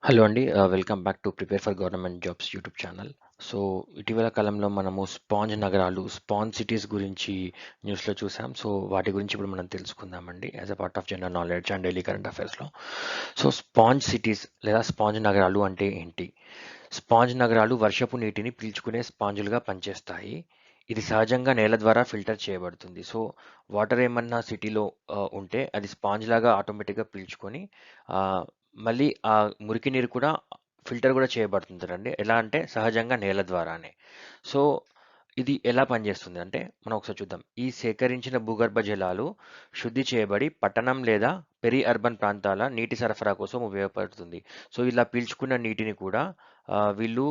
Hello అండి. Welcome back to prepare for government jobs YouTube channel. So, ఇటీవల కాలంలో మనము స్పాంజ్ నగరాలు, స్పాంజ్ సిటీస్ గురించి న్యూస్‌లో చూసాం. సో, వాటి గురించి ఇప్పుడు మనం తెలుసుకుందామండి. As a part of general knowledge and daily current అఫైర్స్‌లో. సో, స్పాంజ్ సిటీస్ లేదా స్పాంజ్ నగరాలు అంటే ఏంటి? స్పాంజ్ నగరాలు వర్షపు నీటిని పీల్చుకునే స్పాంజులుగా పనిచేస్తాయి. ఇది సహజంగా నేల ద్వారా ఫిల్టర్ చేయబడుతుంది. సో, వాటర్ ఏమన్నా సిటీలో ఉంటే అది స్పాంజ్ లాగా ఆటోమేటిక్‌గా పీల్చుకొని ఆహ్, మళ్ళీ ఆ మురికి నీరు కూడా ఫిల్టర్ కూడా చేయబడుతుందండి. ఎలా అంటే సహజంగా నేల ద్వారానే. సో, ఇది ఎలా పనిచేస్తుంది అంటే మనం ఒకసారి చూద్దాం. ఈ సేకరించిన భూగర్భ జలాలు శుద్ధి చేయబడి పట్టణం లేదా పెరి అర్బన్ ప్రాంతాల నీటి సరఫరా కోసం ఉపయోగపడుతుంది. సో, ఇలా పీల్చుకున్న నీటిని కూడా వీళ్ళు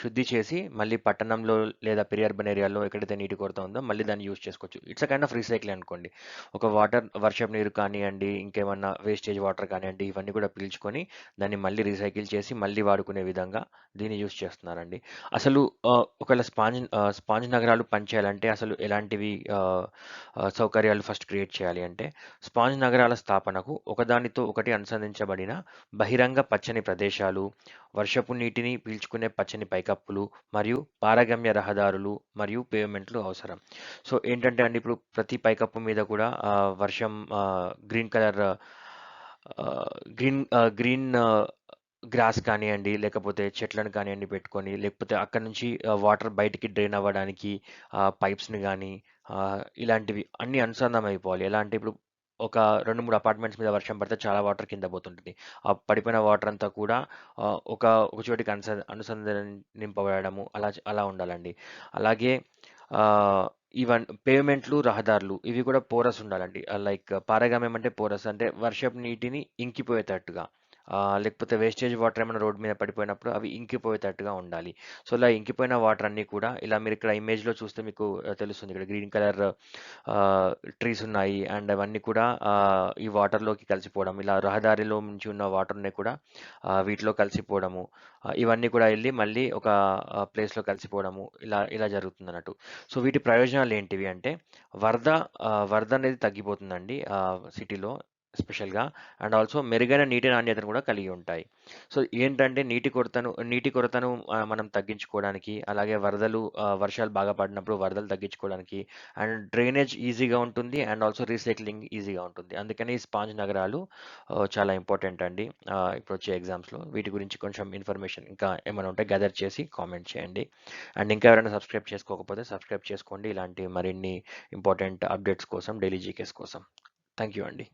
శుద్ధి చేసి మళ్ళీ పట్టణంలో లేదా పెరి అర్బన్ ఏరియాలో ఎక్కడైతే నీటి కొరత ఉందో మళ్ళీ దాన్ని యూజ్ చేసుకోవచ్చు. It's a kind of recycling అనుకోండి. ఒక వర్షపు నీరు కానియండి, ఇంకేమన్నా వేస్టేజ్ వాటర్ కానియండి, ఇవన్నీ కూడా పీల్చుకొని దాన్ని మళ్ళీ రీసైకిల్ చేసి మళ్ళీ వాడుకునే విధంగా దీన్ని యూజ్ చేస్తున్నారండి. అసలు ఒకవేళ స్పాంజ్ నగరాలు పనిచేయాలంటే అసలు ఎలాంటివి సౌకర్యాలు ఫస్ట్ క్రియేట్ చేయాలి అంటే, స్పాంజ్ నగరాల స్థాపనకు ఒకదానితో ఒకటి అనుసంధించబడిన బహిరంగ పచ్చని ప్రదేశాలు, వర్షపు నీటిని పీల్చుకునే పచ్చని పైకప్పులు మరియు పారగమ్య రహదారులు మరియు పేవ్‌మెంట్లు అవసరం. సో, ఏంటంటే అండి ఇప్పుడు ప్రతి పైకప్పు మీద కూడా వర్షం గ్రీన్ కలర్ గ్రీన్ గ్రాస్ కానియండి, లేకపోతే చెట్లను కానియండి పెట్టుకొని, లేకపోతే అక్కడి నుంచి వాటర్ బయటికి డ్రైన్ అవ్వడానికి పైప్స్‌ని గానీ, ఇలాంటివి అన్నీ అనుసంధానం అయిపోవాలి. ఎలా అంటే ఇప్పుడు ఒక 2, 3 అపార్ట్మెంట్స్ మీద వర్షం పడితే చాలా వాటర్ కింద పోతుంటది. ఆ పడిపోయిన వాటర్ అంతా కూడా ఆహ్, ఒక ఒక చోటికి అనుసంధానింపబడము అలా ఉండాలండి. అలాగే ఆహ్, పేవ్‌మెంట్లు, రహదారులు ఇవి కూడా పోరస్ ఉండాలండి. లైక్ పారగామ్యం అంటే పోరస్ అంటే వర్షపు నీటిని ఇంకిపోయేటట్టుగా. లేకపోతే వేస్టేజ్ వాటర్ ఏమైనా రోడ్ మీద పడిపోయినప్పుడు అవి ఇంకిపోయేటట్టుగా ఉండాలి. సో, ఇలా ఇంకిపోయిన వాటర్ అన్నీ కూడా ఇలా మీరిక్కడ ఇమేజ్‌లో చూస్తే మీకు తెలుస్తుంది. ఇక్కడ గ్రీన్ కలర్ ట్రీస్ ఉన్నాయి. అండ్ అవన్నీ కూడా ఈ వాటర్‌లోకి కలిసిపోవడం. ఇలా రహదారిలో నుంచి ఉన్న వాటర్‌ని కూడా వీటిలో కలిసిపోవడము. ఇవన్నీ కూడా ఎళ్లి మళ్ళీ ఒక ప్లేస్‌లో కలిసిపోవడము. ఇలా ఇలా జరుగుతుందన్నట్టు. సో, వీటి ప్రయోజనాలు ఏంటివి అంటే వరద వరద అనేది తగ్గిపోతుందండి సిటీలో ఎస్పెషల్‌గా. అండ్ ఆల్సో మెరుగైన నీటి నాణ్యతను కూడా కలిగి ఉంటాయి. సో, ఏంటంటే నీటి కొరతను మనం తగ్గించుకోవడానికి, అలాగే వర్షాలు బాగా పడినప్పుడు వరదలు తగ్గించుకోవడానికి అండ్ డ్రైనేజ్ ఈజీగా ఉంటుంది. అండ్ ఆల్సో రీసైక్లింగ్ ఈజీగా ఉంటుంది. అందుకని స్పాంజ్ నగరాలు చాలా ఇంపార్టెంట్ అండి. ఇప్పుడొచ్చే ఎగ్జామ్స్‌లో. వీటి గురించి కొంచెం ఇన్ఫర్మేషన్ ఇంకా ఏమైనా ఉంటే గ్యాదర్ చేసి కామెంట్ చేయండి. అండ్ ఇంకా ఎవరైనా సబ్స్క్రైబ్ చేసుకోకపోతే సబ్స్క్రైబ్ చేసుకోండి. ఇలాంటి మరిన్ని ఇంపార్టెంట్ అప్డేట్స్ కోసం, డైలీ జీకేస్ కోసం. థాంక్ యూ అండి.